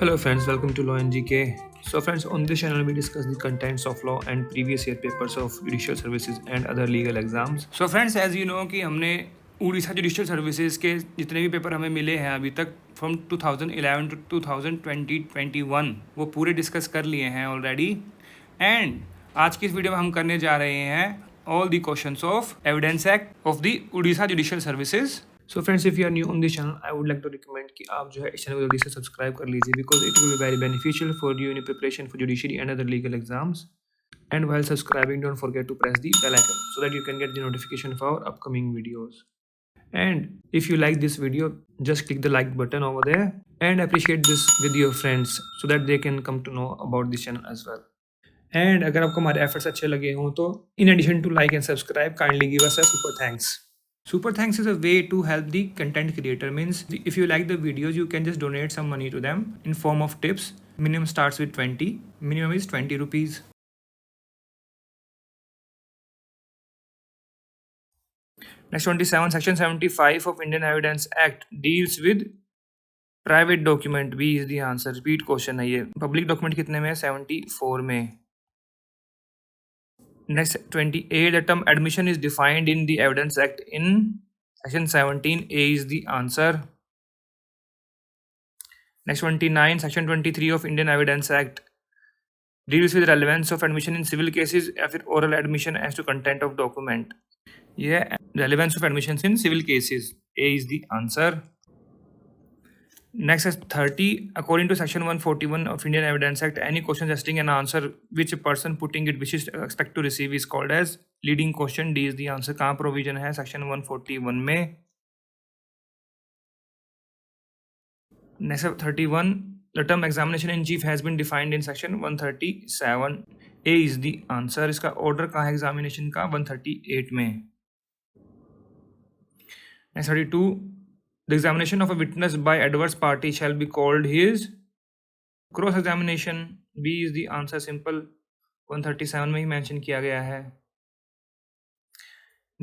Hello friends, welcome to Law and GK. So friends, on this channel we discuss the contents of law and previous year papers of judicial services and other legal exams. So friends, as you know कि हमने Orissa judicial services के जितने भी paper हमें मिले हैं अभी तक फ्रॉम 2011 टू 2021 वो पूरे डिस्कस कर लिए हैं ऑलरेडी। एंड आज की इस वीडियो में हम करने जा रहे हैं all the questions of evidence act of the Orissa judicial services. So friends, if you are new on this channel I would like to recommend कि आप जो है इस चैनल को जल्दी से सब्सक्राइब कर लीजिए because it will be very beneficial for you in preparation for judiciary and other legal exams. And while subscribing, don't forget to press the bell icon so that you can get the notification for our upcoming videos. And if you like this video, just click the like button over there and appreciate this with your friends so that they can come to know about this channel as well. And अगर आपको हमारे efforts अच्छे लगे हों तो in addition to like and subscribe, kindly give us a super thanks. Super thanks is a way to help the content creator. Means if you like the videos, you can just donate some money to them in form of tips. Minimum starts with 20. Minimum is 20 rupees. Next 27, Section 75 of Indian Evidence Act deals with private document. B is the answer. Repeat question है ये. Public document कितने में है? 74 में. Next 28, the term admission is defined in the Evidence Act in Section 17. A is the answer. Next 29, Section 23 of Indian Evidence Act deals with relevance of admission in civil cases या फिर oral admission as to content of document. Yeah, relevance of admissions in civil cases. A is the answer. Next is 30. According to Section 141 of Indian Evidence Act, any question suggesting an answer which a person putting it wishes to expect to receive is called as leading question. D is the answer. कहाँ provision है Section 141 में? Next 31. The term examination in chief has been defined in Section 137. A is the answer. इसका order कहाँ है examination का? 138 में. Next 32, the examination of a witness by adverse party shall be called his cross-examination. B is the answer. Simple. 137 में ही mention किया गया है.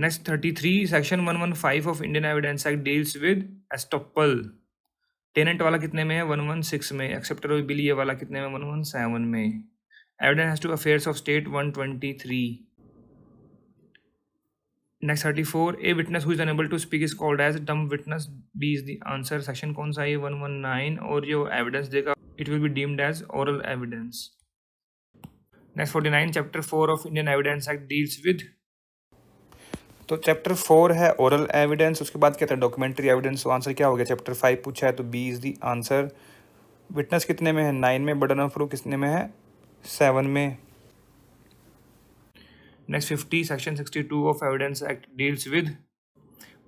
Next 33, Section 115 of Indian Evidence Act deals with estoppel. Tenant वाला कितने में है? 116 में. Acceptor of bill ये वाला कितने में? 117 में. Evidence as to affairs of state 123. Next 34, a witness who is unable to speak is called as dumb witness. B is the answer. Section कौन सा है? 119. और जो evidence देगा it will be deemed as oral evidence. Next 49, Chapter 4 of Indian Evidence Act deals with. तो Chapter 4 है oral evidence. उसके बाद क्या था? Documentary evidence. तो आंसर क्या हो गया? Chapter 5 पूछा है तो B is the answer. Witness कितने में है? 9 में. Burden of proof कितने में है? 7 में. Next 50, Section 62 of Evidence Act deals with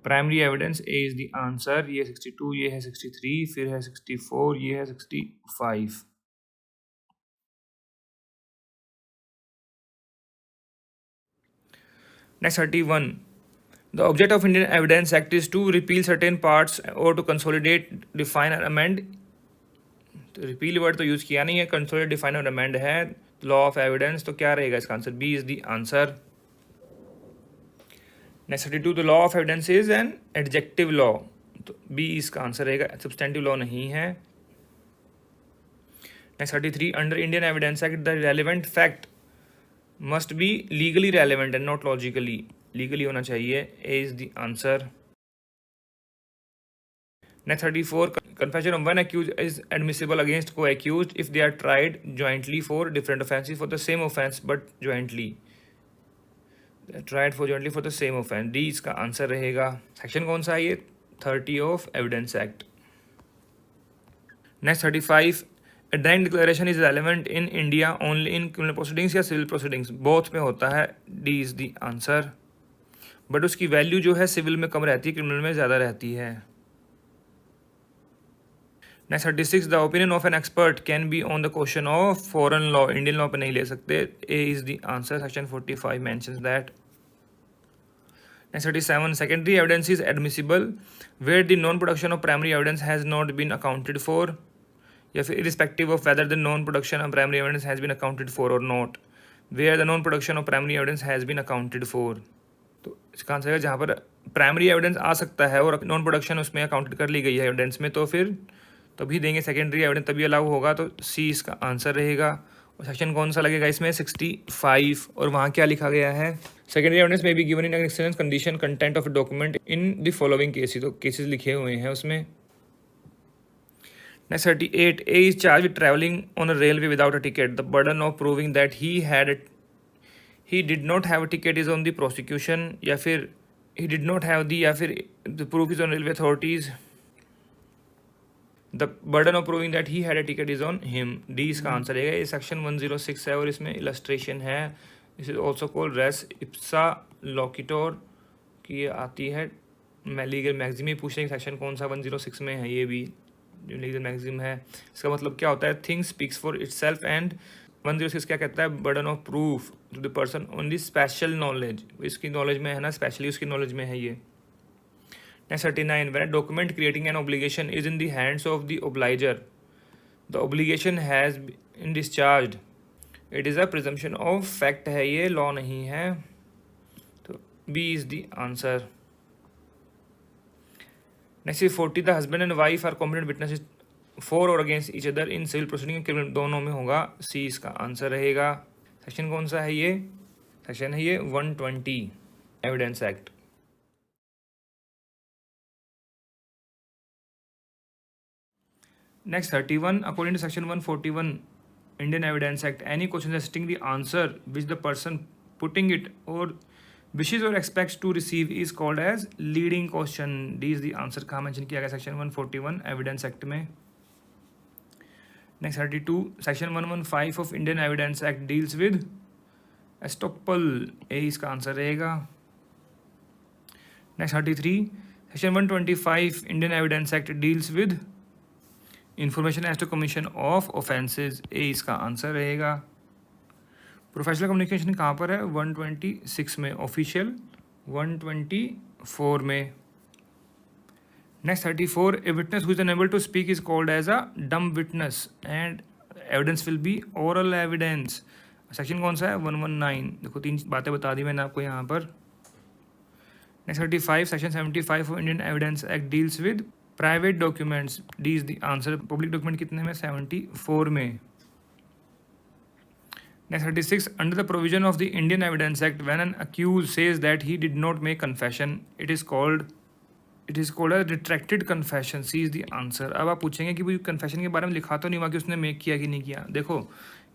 primary evidence. A is the answer. ये 62, ये है 63, फिर है 64, ये है 65. Next 31, the object of Indian Evidence Act is to repeal certain parts or to consolidate, define and amend. तो repeal word तो use किया नहीं है, consolidate, define और amend है. Law of evidence तो क्या रहेगा इसका answer? B is the answer. Next 32, the law of evidence is an adjective law. तो B इसका आंसर रहेगा. Substantive law नहीं है. Next 33, under Indian Evidence Act the relevant fact must be legally relevant and not logically. Legally होना चाहिए. A is the answer. Next 34, confession of one accused is admissible against co-accused if they are tried jointly for different offences for the same offence but jointly. They are tried for jointly for the same offence. D इसका answer रहेगा. Section कौन सा है ये? 30 of Evidence Act. Next 35, a dying declaration is relevant in India only in criminal proceedings या civil proceedings. Both में होता है. D is the answer. But उसकी वैल्यू जो है सिविल में कम रहती है, क्रिमिनल में ज़्यादा रहती है. Next 36, the opinion of an expert can be on the question of foreign law. Indian law पे नहीं ले सकते. A is the answer. Section 45 mentions that. Next 37, secondary evidence is admissible where the non-production of primary evidence has not been accounted for. या फिर irrespective of whether the non-production of primary evidence has been accounted for or not. Where the non-production of primary evidence has been accounted for. तो इसका answer है जहाँ पर primary evidence आ सकता है और नॉन प्रोडक्शन उसमें अकाउंटेड कर ली गई है एविडेंस में, तो फिर तभी देंगे, सेकेंडरी एविडेंस तभी अलाउ होगा, तो सी इसका आंसर रहेगा। और सेक्शन कौन सा लगेगा इसमें? 65। और वहाँ क्या लिखा गया है? सेकेंडरी एविडेंस में be given in exchange condition content of document in the following cases, तो केसेस लिखे हुए हैं उसमें। Next 38, A is charged with traveling on a railway without a ticket. The burden of proving that he did not have a ticket is on the prosecution, या फिर he did not have the, या फिर the proof is on railway authorities. The burden of proving that he had a ticket is on him. D इसका answer है। ये section 106 है और इसमें इलस्ट्रेशन है। This is also called res ipsa loquitur की ये आती है। मैं लीगल मैगजीम ही पूछ रहे हैं सेक्शन कौन सा 106 में है। ये भी जो लीगल मैगजीम है, इसका मतलब क्या होता है? Thing speaks for itself. And 106 क्या कहता है? Burden of proof to the person only special knowledge, इसकी नॉलेज में है ना, स्पेशली उसकी नॉलेज में है ये। Next 39, when a document creating an obligation is in the hands of the obliger, the obligation has been discharged. It is a presumption of fact है ये, law नहीं है, तो B is the answer. Next is 40, the husband and wife are competent witnesses for or against each other in civil proceeding, criminal दोनों में होगा, C इसका answer रहेगा। सेक्शन कौन सा है ये? सेक्शन है ये 120 evidence act. Next 31, according to section 141 Indian Evidence Act, any question suggesting the answer which the person putting it or wishes or expects to receive is called as leading question. D is the answer। कहाँ mention किया गया? Section 141 evidence act में। Next 32, section 115 of Indian evidence act deals with estoppel. A इसका answer रहेगा। Next 33, section 125 Indian evidence act deals with information as to commission of offences. A इसका answer रहेगा। Professional communication कहाँ पर है? 126 में। Official 124 में। Next 34, a witness who is unable to speak is called as a dumb witness and evidence will be oral evidence. Section कौन सा है? 119। देखो 3 बातें बता दी मैंने आपको यहाँ पर। Next 35, section 75 of Indian evidence act deals with private documents. D is the answer. Public document कितने में? 74 में। Next 36, under the provision of the Indian evidence act when an accuse says that he did not make confession it is called a retracted confession. C is the answer. अब आप पूछेंगे कि भाई confession के बारे में लिखा तो नहीं हुआ कि उसने मेक किया कि नहीं किया। देखो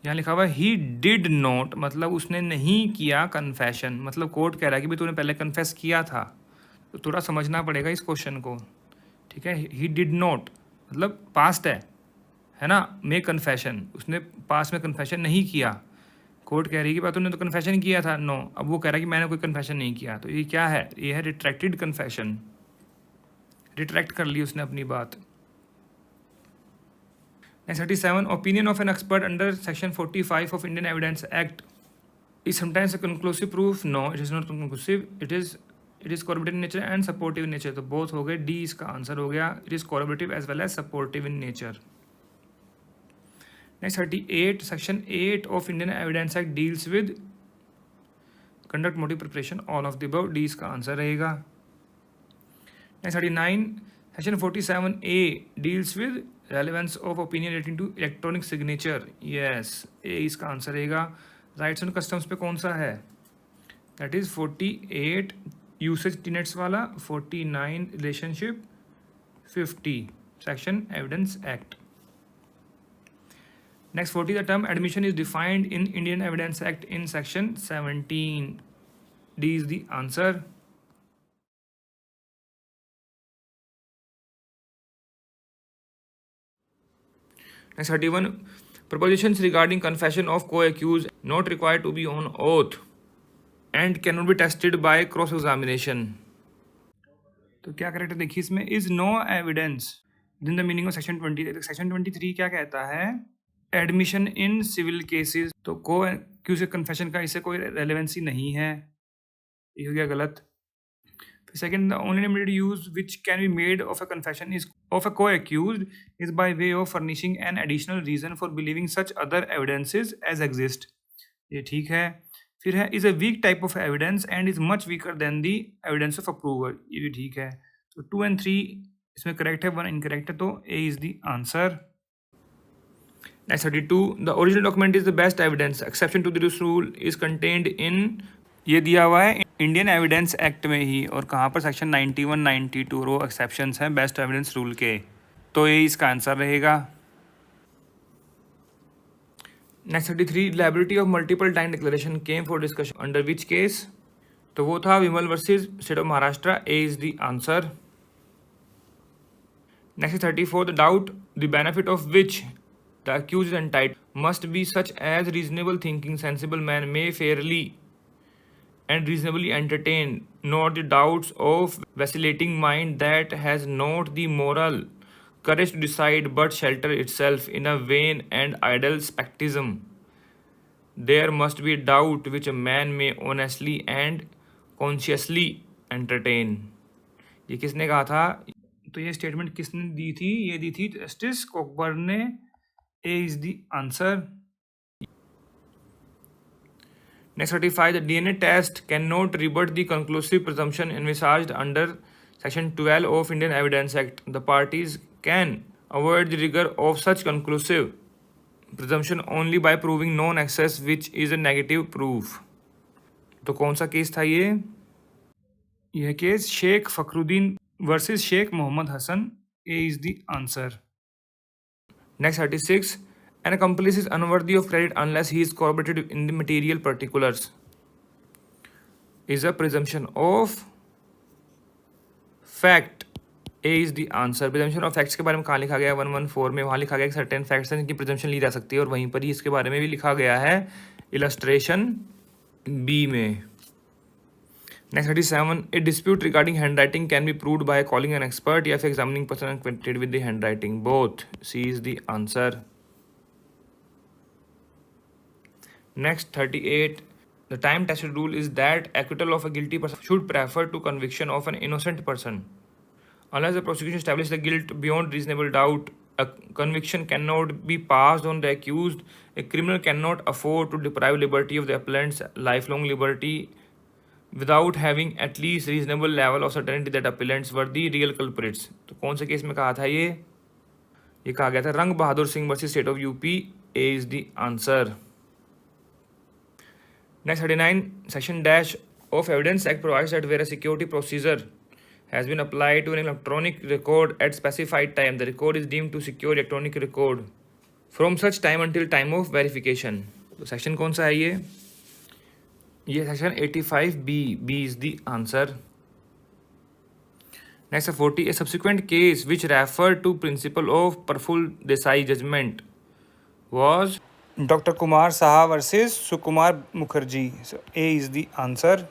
यहाँ लिखा हुआ ही डिड नॉट, मतलब उसने नहीं किया कन्फेशन, मतलब कोर्ट कह रहा है कि भाई तूने पहले कन्फेस किया था। तो थोड़ा समझना पड़ेगा इस क्वेश्चन को, ठीक है। ही डिड नॉट मतलब पास्ट है ना, मेक कन्फेशन, उसने पास्ट में कन्फेशन नहीं किया। कोर्ट कह रही है कि बात तूने तो कन्फेशन किया था, नो। अब वो कह रहा है कि मैंने कोई कन्फेशन नहीं किया, तो ये क्या है? ये है रिट्रैक्टेड कन्फेशन। रिट्रैक्ट कर ली उसने अपनी बात। Next 37, opinion of an expert under section 45 of Indian evidence act is sometimes a conclusive proof. No, it is not conclusive, it is cooperative in nature and supportive in nature. तो both हो गए, D इसका answer हो गया। It is cooperative as well as supportive in nature. Next 38, section 8 of Indian evidence act deals with conduct motive preparation, all of the above. D इसका answer रहेगा। Next 39, section 47A deals with relevance of opinion relating to electronic signature. Yes, A इसका answer रहेगा। Rights and customs पे कौन सा है? That is 48 usage tenets वाला, 49 relationship, 50 section evidence act. Next 40, the term admission is defined in Indian evidence act in section 17। D is the answer. Next 31, propositions regarding confession of co-accused not required to be on oath and cannot be tested by cross examination. तो क्या correct देखिए इसमें, is no evidence in the meaning of section 20। Section 23 क्या कहता है? Admission in civil cases. तो को accused के कन्फेशन का इससे कोई रेलेवेंसी नहीं है, ये हो गया गलत। Second, the only limited use which can be made of a confession is of a co-accused is by way of furnishing an additional reason for believing such other evidences as exist. ये ठीक है। फिर है is a weak type of evidence and is much weaker than the evidence of approval। ये भी ठीक है। तो 2 and 3 इसमें करेक्ट है, 1 इनकरेक्ट है, तो A is the answer. Next 32, the original document is the best evidence exception to this rule is contained in, ये दिया हुआ है इंडियन एविडेंस एक्ट में ही, और कहाँ पर सेक्शन 91 92 रो एक्सेप्शंस हैं बेस्ट एविडेंस रूल के, तो ये इसका आंसर रहेगा। Next 33, liability of multiple time declaration came for discussion under which case, तो वो था Vimal versus state of Maharashtra, A is the answer. Next 34, the doubt the benefit of which the accused is entitled must be such as reasonable thinking sensible man may fairly and reasonably entertain, not the doubts of vacillating mind that has not the moral courage to decide but shelter itself in a vain and idle skepticism. There must be a doubt which a man may honestly and consciously entertain. ये किसने कहा था? तो ये statement किसने दी थी? ये दी थी जस्टिस कॉकबर्न ने। A is the answer. Next 35, the DNA test cannot rebut the conclusive presumption envisaged under Section 12 of Indian Evidence Act. The parties can avoid the rigor of such conclusive presumption only by proving non-access, which is a negative proof. तो कौन सा case था ये? यह case Sheikh Fakhruddin versus Sheikh Mohammad Hasan. A is the answer. Next 36, an accomplice is unworthy of credit unless he is corroborated in the material particulars. Is a presumption of fact. A is the answer. presumption of facts के बारे में कहाँ लिखा गया है? 114 में। वहाँ लिखा गया कि certain facts हैं जिनकी presumption ली जा सकती है, और वहीं पर ही इसके बारे में भी लिखा गया है illustration B में। Next 37, a dispute regarding handwriting can be proved by calling an expert या फिर examining person acquainted with the handwriting. Both. C is the answer. Next 38, the time tested rule is that acquittal of a guilty person should prefer to conviction of an innocent person. Unless the prosecution establishes the guilt beyond reasonable doubt, a conviction cannot be passed on the accused. A criminal cannot afford to deprive liberty of the appellant's lifelong liberty without having at least reasonable level of certainty that appellants were the real culprits. तो कौन से case में कहा था ये? ये कहा गया था Rang Bahadur Singh versus state of UP. A is the answer. Next 39, Section Dash of Evidence Act provides that where a security procedure has been applied to an electronic record at specified time, the record is deemed to secure electronic record from such time until time of verification. तो section कौन सा है ये? ये section 85B. B is the answer. Next 40, a subsequent case which referred to principle of Praful Desai judgment was Dr. Kumar Saha versus Sukumar Mukherjee. So A is the answer.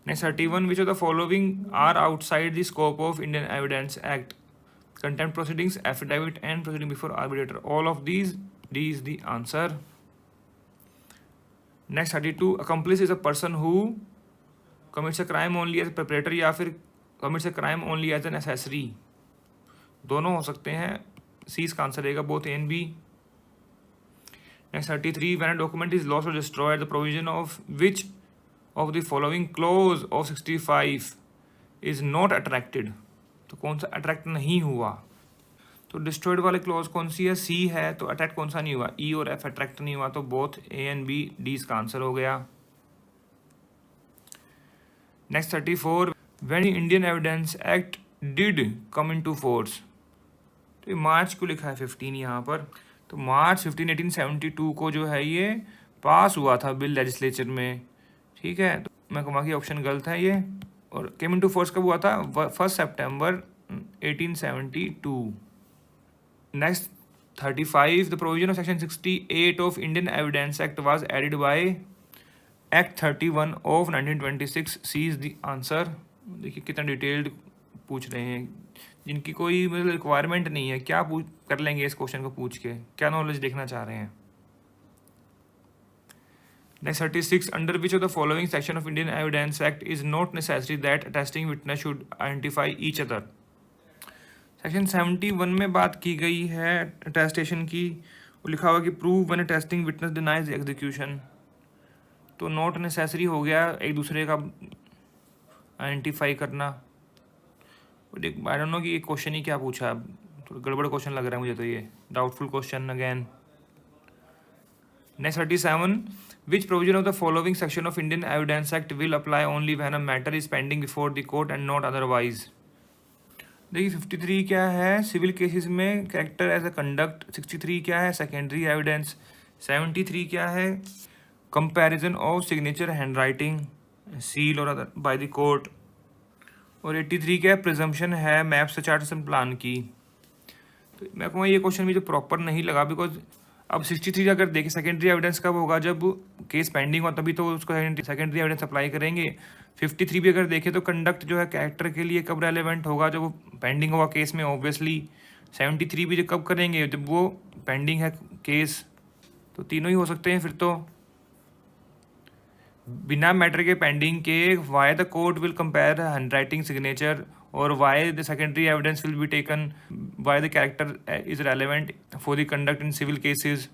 Next 31, which of the following are outside the scope of Indian Evidence Act? Contempt proceedings, affidavit, and proceeding before arbitrator. All of these. D is the answer. Next 32, accomplice is a person who commits a crime only as a perpetrator या फिर commits a crime only as an accessory. दोनों हो सकते हैं। C इसका answer रहेगा, both A and B. Next 33, when a document is lost or destroyed, the provision of which of the following clause of 65 is not attracted. तो कौन सा attract नहीं हुआ? तो डिस्ट्रॉयड वाले क्लॉज कौन सी है? सी है। तो अट्रैक्ट कौन सा नहीं हुआ? ई और एफ अट्रैक्ट नहीं हुआ, तो both A and B. D इसका आंसर हो गया। Next 34, when Indian evidence act did come into force, तो ये मार्च को लिखा है 15 यहाँ पर। तो मार्च 15 1872 को जो है ये पास हुआ था बिल लेजिस्लेचर में। ठीक है, तो मैं कहूँगा कि ऑप्शन गलत है ये। और केम इनटू फोर्स कब हुआ था? 1 सितंबर 1872। Next 35, the provision of section 68 of Indian Evidence Act was added by Act 31 of 1926. C is the answer. देखिए कितना डिटेल्ड पूछ रहे हैं, जिनकी कोई मतलब रिक्वायरमेंट नहीं है, क्या पूछ कर लेंगे इस क्वेश्चन को पूछ के, क्या नॉलेज देखना चाह रहे हैं। Next 36, under which of the following section of Indian Evidence Act is not necessary that attesting witness should identify each other? Section 71 में बात की गई है अटेस्टेशन की, वो लिखा हुआ कि prove when attesting witness denies execution. तो नॉट नेसेसरी हो गया एक दूसरे का आइडेंटिफाई करना। आई डोंट नो कि ये क्वेश्चन ही क्या पूछा है, थोड़ा गड़बड़ क्वेश्चन लग रहा है मुझे तो, ये doubtful question again. Next 37, which provision of the following section of Indian evidence act will apply only when a matter is pending before the court and not otherwise. देखिए 53 क्या है, सिविल केसेस में कैरेक्टर एज अ कंडक्ट। 63 क्या है, secondary evidence. 73 क्या है, comparison of signature hand writing seal और other by the court. और 83 क्या है, प्रिजम्पशन है मैप्स चार्ट्स एंड प्लान की। तो मैं कहूँगा ये क्वेश्चन भी जो प्रॉपर नहीं लगा, बिकॉज अब 63 अगर देखें सेकेंडरी एविडेंस कब होगा, जब केस पेंडिंग हो तभी तो उसको सेकेंडरी एविडेंस अप्लाई करेंगे। 53 भी अगर देखें तो कंडक्ट जो है कैरेक्टर के लिए कब रेलेवेंट होगा, जब वो पेंडिंग होगा केस में ऑब्वियसली। 73 भी जो कब करेंगे, जब वो पेंडिंग है केस। तो तीनों ही हो सकते हैं फिर तो। बिना मैटर के पेंडिंग के why the court will compare handwriting signature, और why the secondary evidence will be taken, why the character is relevant for the conduct in civil cases.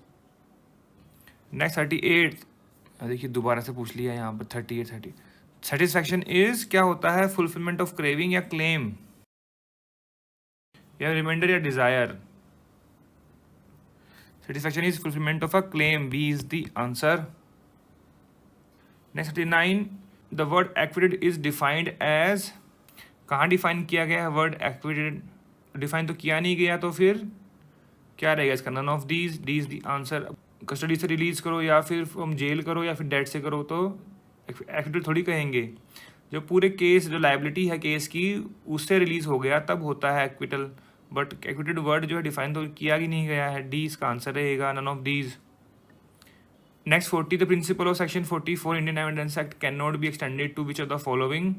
Next 38, देखिए दोबारा से पूछ लिया यहाँ पर 38 30। सेटिस्फैक्शन इज क्या होता है, फुलफिलमेंट ऑफ क्रेविंग या क्लेम या रिमाइंडर या desire. Satisfaction is fulfilment of a claim, B is the answer. Next 39, the word acquitted is defined as, कहाँ डिफाइन किया गया है वर्ड एक्विटेड, डिफाइन तो किया नहीं गया, तो फिर क्या रहेगा इसका, none of these, D is the answer. Custody से रिलीज करो या फिर फ्रॉम जेल करो या फिर डेट से करो, तो एक्विटेड थोड़ी कहेंगे। जो पूरे केस जो लाइबिलिटी है केस की उससे रिलीज हो गया तब होता है एक्विटल, बट एक्विटेड वर्ड जो है डिफाइन तो किया ही नहीं गया है, डी इसका आंसर रहेगा, none of these. Next 40, the principle of section 44 Indian evidence act can not be extended to which of the following.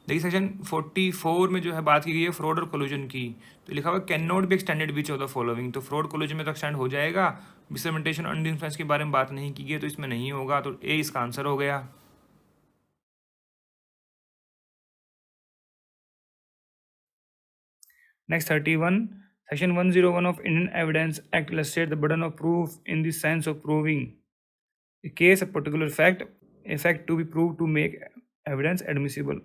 देखिए सेक्शन 44 में जो है बात की गई है फ्रॉड और कोलूजन की, तो लिखा हुआ can not be extended which of the following, तो फ्रॉड कोलूजन में तो एक्सटेंड हो जाएगा। मिसरिप्रेजेंटेशन और अनड्यू इन्फ्लुएंस के बारे में बात नहीं की गई तो इसमें नहीं होगा, तो ए इसका आंसर हो गया। Next 31, section 101 of Indian evidence act illustrates the burden of proof in the sense of proving a case, a particular fact to be proved to make evidence admissible.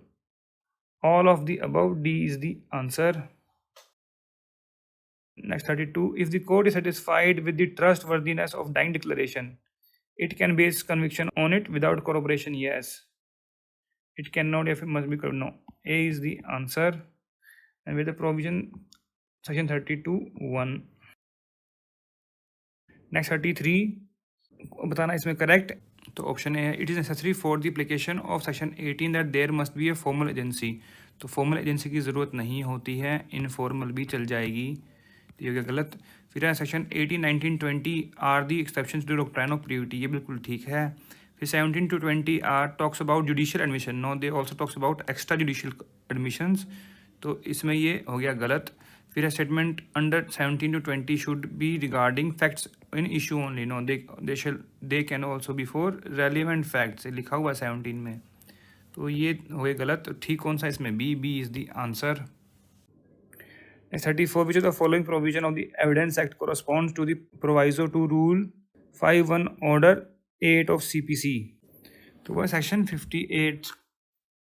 All of the above, D is the answer. Next 32, if the court is satisfied with the trustworthiness of dying declaration, it can base conviction on it without corroboration, yes. It cannot, if it must be, no. A is the answer. And with the provision section 32(1). Next 33 बताना इसमें correct, तो option A है, it is necessary for the application of section 18 that there must be a formal agency, तो formal agency की ज़रूरत नहीं होती है, इनफॉर्मल भी चल जाएगी, तो ये गलत। फिर है section 18, 19, 20 are the exception to doctrine of privity, ये बिल्कुल ठीक है। फिर 17 to 20 are talks about judicial admission, no they also talks about extra judicial admissions, तो इसमें ये हो गया गलत। फिर statement under 17 to 20 should be regarding facts in issue only, no they can also be for relevant facts, लिखा हुआ 17 में, तो ये हो गया गलत। तो ठीक कौन सा इसमें, B is the answer. 34, which of the following provision of the evidence act corresponds to the proviso to rule 5(1) order 8 of CPC, तो वह section 58,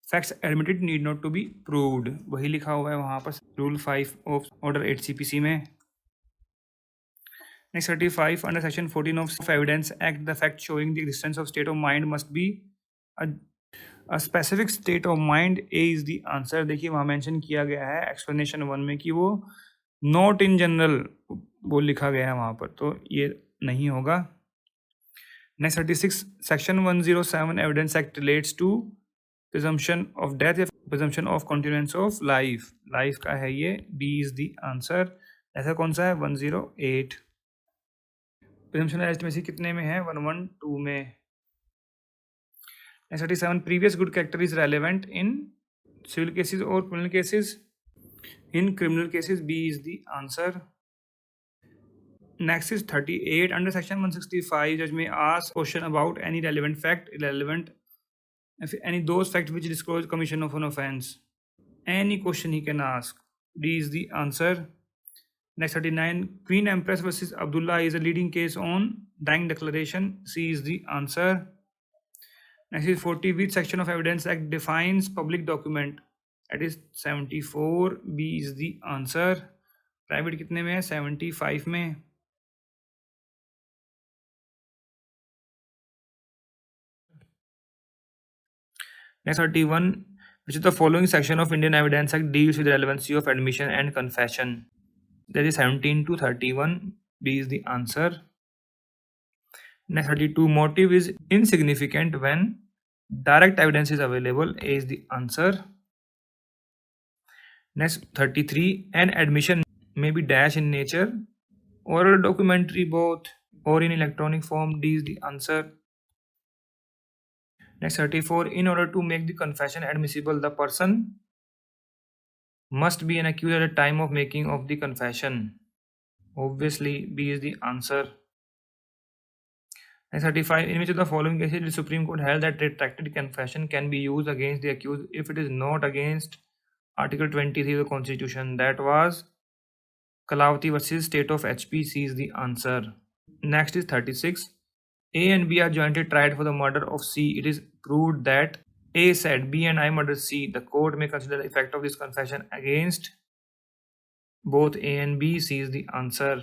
facts admitted need not to be proved, वही लिखा हुआ है वहाँ पर रूल 5 ऑफ ऑर्डर 8 CPC में। Next 35, under section 14 of evidence act the fact showing the existence of state of mind must be a specific state of mind, A is the answer. देखिए वहाँ mention किया गया है explanation 1 में कि वो not in general वो लिखा गया है वहाँ पर, तो ये नहीं होगा। Next 36, section 107 evidence act relates to presumption of death या presumption of continuance of life, life का है ये, बी इज द आंसर। ऐसा कौन सा है, 108। प्रिजम्पशन एस्टिमेसी कितने में है, 112 में। 37, previous good character is relevant in civil cases और criminal cases, in criminal cases, B is the answer. Next is 38, under section 165 judge may ask question about any relevant fact, irrelevant, if any those facts which disclose commission of an offense, any question he can ask, D is the answer. Next 39, Queen Empress versus Abdullah is a leading case on dying declaration, C is the answer. Next is 40. Which section of Evidence Act defines public document? That is 74. B is the answer. Private कितने में है? 75 में. Next 31. Which of the following section of Indian Evidence Act deals with the relevancy of admission and confession? That is 17 to 31. B is the answer. Next 32. Motive is insignificant when direct evidence is available. A is the answer. Next 33. An admission may be dash in nature or documentary, both, or in electronic form. D is the answer. Next 34. In order to make the confession admissible, the person must be an accused at the time of making of the confession. Obviously, B is the answer. Next 35. In which of the following cases the Supreme Court held that retracted confession can be used against the accused if it is not against Article 23 of the Constitution? That was Kalavati versus State of HP. C is the answer. Next is 36. A and B are jointly tried for the murder of C. It is proved that A said B and I murdered C. The court may consider the effect of this confession against both A and B. C is the answer.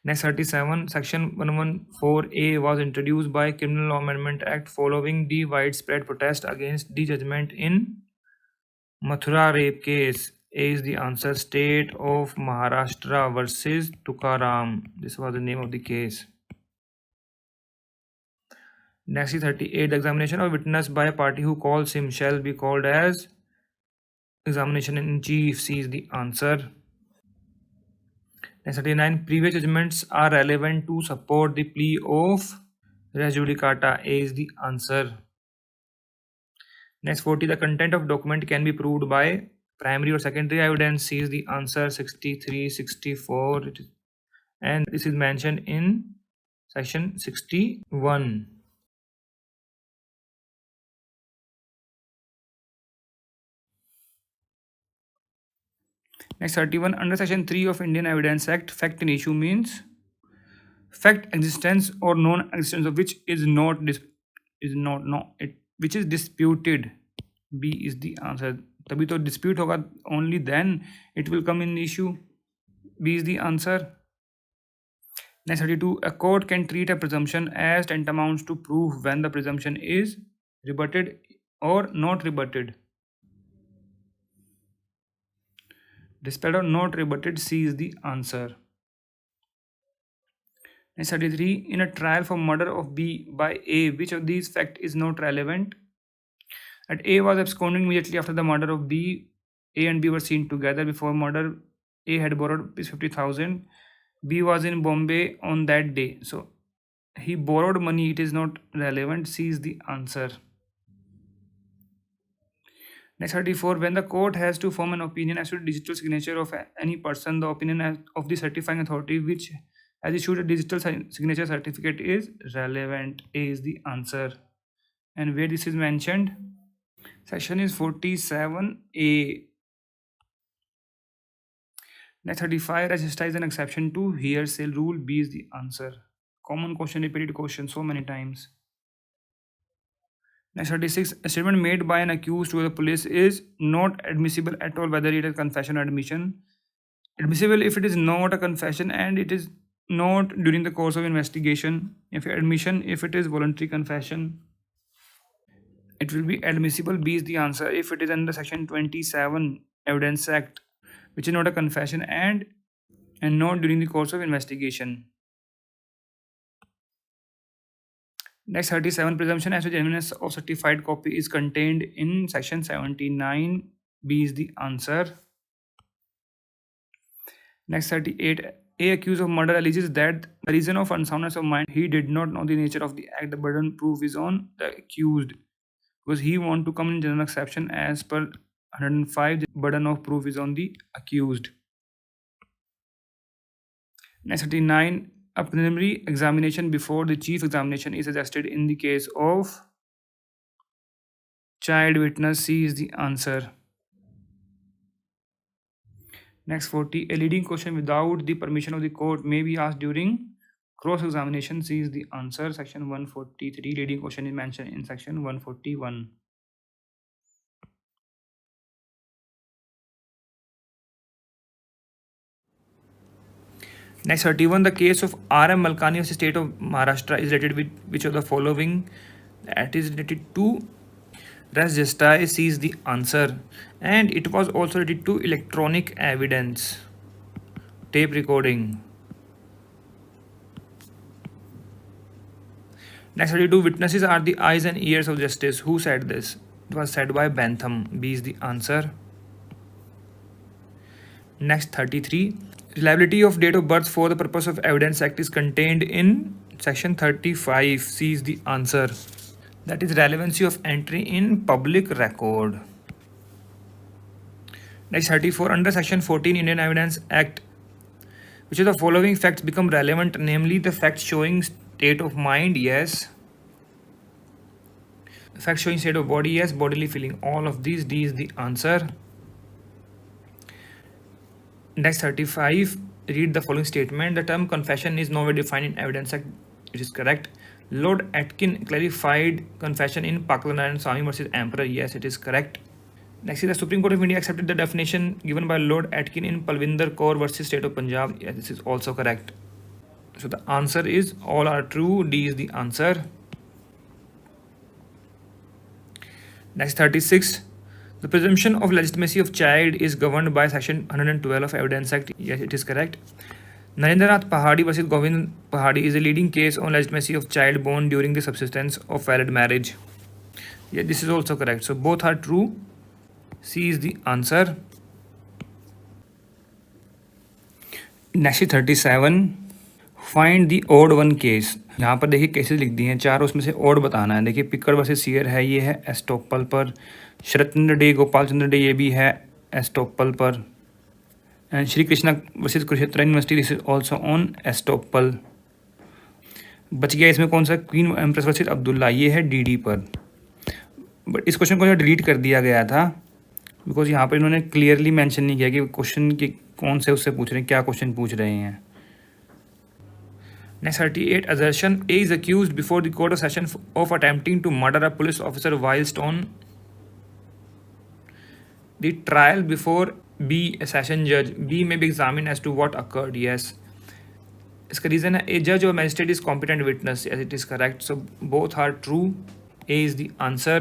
Next 37. Section 114A was introduced by Criminal Law Amendment Act following the widespread protest against the judgment in Mathura rape case. A is the answer. State of Maharashtra versus Tukaram. This was the name of the case. Next is 38. The examination of witness by a party who calls him shall be called as examination in chief. C is the answer. Next 39. Previous judgments are relevant to support the plea of res judicata. A is the answer. Next 40. The content of document can be proved by primary or secondary evidence. C is the answer. 63, 64, and this is mentioned in section 61. Next 31. Under section 3 of Indian Evidence Act, fact in issue means fact existence or non-existence of which is not which is disputed. B is the answer. तभी तो dispute होगा, only then it will come in issue. B is the answer. Next 32. A court can treat a presumption as tantamount to proof when the presumption is rebutted or not rebutted. Dispelled or not rebutted. C is the answer. Next 33. In a trial for murder of B by A, which of these fact is not relevant? That A was absconding immediately after the murder of B. A and B were seen together before murder. A had borrowed 50,000. B was in Bombay on that day. So he borrowed money. It is not relevant. C is the answer. Next 34. When the court has to form an opinion as to the digital signature of any person, the opinion of the certifying authority which has issued a digital signature certificate is relevant. A is the answer. And where this is mentioned? Section is 47A. Next 35. Register is an exception to hearsay rule. B is the answer. Common question, repeated question so many times. Next 36. A statement made by an accused to the police is not admissible at all, whether it is confession or admission. Admissible if it is not a confession and it is not during the course of investigation. If admission, if it is voluntary confession, it will be admissible. B is the answer. If it is under section 27 Evidence Act, which is not a confession and not during the course of investigation. Next 37. Presumption as to genuineness of certified copy is contained in section 79. B is the answer. Next 38. A accused of murder alleges that the reason of unsoundness of mind, he did not know the nature of the act. The burden proof is on the accused because he want to come in general exception as per 105. The burden of proof is on the accused. Next 39. A preliminary examination before the chief examination is suggested in the case of child witness. C is the answer. Next 40. A leading question without the permission of the court may be asked during Cross examination sees the answer. Section 143 leading question is mentioned in section 141. Next 31, the case of R.M. Malkani versus State of Maharashtra is related with which of the following? That is related to res gestae sees the answer, and it was also related to electronic evidence, tape recording. Next 32, witnesses are the eyes and ears of justice. Who said this? It was said by Bentham. B is the answer. Next 33, reliability of date of birth for the purpose of Evidence Act is contained in section 35. C is the answer. That is relevancy of entry in public record. Next 34, under section 14 Indian Evidence Act, which of the following facts become relevant, namely the facts showing state of mind, yes. Facts showing state of body, yes. Bodily feeling, all of these. D is the answer. Next 35, read the following statement. The term confession is nowhere defined in Evidence Act. It is correct. Lord Atkin clarified confession in Paklan Swami versus Emperor. Yes, it is correct. Next is the Supreme Court of India accepted the definition given by Lord Atkin in Palvinder Kaur versus State of Punjab. Yes, this is also correct. So the answer is all are true. D is the answer. Next 36. The presumption of legitimacy of child is governed by section 112 of Evidence Act. Yes, it is correct. Narendranath Pahadi versus Govind Pahadi is a leading case on legitimacy of child born during the subsistence of valid marriage. Yeah, this is also correct. So both are true. C is the answer. Next 37. Find the odd one case. यहाँ पर देखिए cases लिख दिए हैं 4, उसमें से odd बताना है. देखिए पिक्कड़ वर्सेस सीयर है, ये है एस्टोपल पर. शरद चंद्र डे, गोपाल चंद्र डे, ये भी है एस्टोपल पर. And Shri Krishna versus Kurukshetra university, this is also on estoppel. बच गया इसमें कौन सा? क्वीन एम्प्रेस वर्सेस अब्दुल्ला, ये है डीडी पर. बट इस क्वेश्चन को डिलीट कर दिया गया था बिकॉज यहाँ पर इन्होंने क्लियरली मेंशन नहीं किया कि क्वेश्चन के कौन से उससे पूछ रहे हैं, क्या क्वेश्चन पूछ रहे हैं. Next 38, assertion A is accused before the court of session of attempting to murder a police officer whilst on the trial before B, a session judge. B may be examined as to what occurred. Yes. इसका reason है a judge or magistrate is competent witness. Yes, it is correct. So both are true. A is the answer.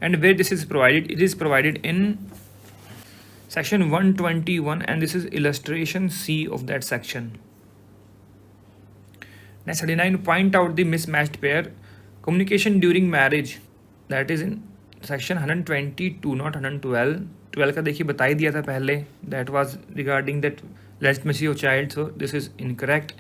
And where this is provided, it is provided in section 121, and this is illustration C of that section. Next 39, point out the mismatched pair. Communication during marriage, that is in section 122, not 112. 12 का देखिए बता ही दिया था पहले. That was regarding that legitimacy of child, so this is incorrect.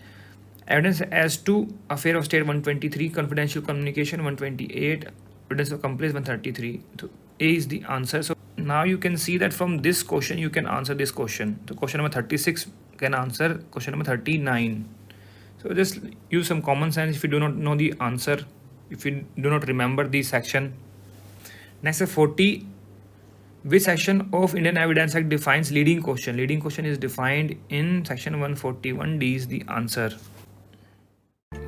Evidence as to affair of state 123, confidential communication 128, evidence of accomplice 133. So A is the answer. So now you can see that from this question you can answer this question. So question number 36 can answer question number 39. So just use some common sense if you do not know the answer, if you do not remember the section. Next 40, which section of Indian Evidence Act defines leading question? Leading question is defined in section 141. D is the answer.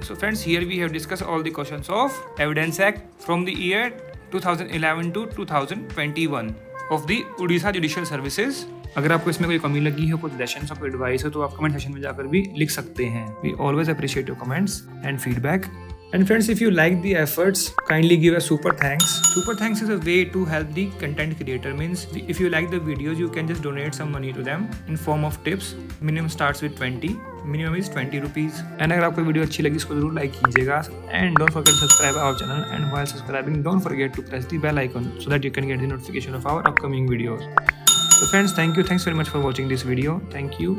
So friends, here we have discussed all the questions of Evidence Act from the year 2011 to 2021 of the Odisha Judicial Services. अगर आपको इसमें कोई कमी लगी हो, कुछ suggestions और कोई एडवाइस हो, तो आप कमेंट सेक्शन में जाकर भी लिख सकते हैं. We always appreciate your comments and feedback. And friends, if you like the efforts, kindly give a super thanks. Super thanks is a way to help the content creator. Means if you like the videos, you can just donate some money to them in form of tips. Minimum starts with 20. Minimum is 20 rupees. And अगर आपको video अच्छी लगी, इसको जरूर like कीजिएगा. And don't forget to subscribe our channel. And while subscribing, don't forget to press the bell icon so that you can get the notification of our upcoming videos. So friends, thank you. Thanks very much for watching this video. Thank you.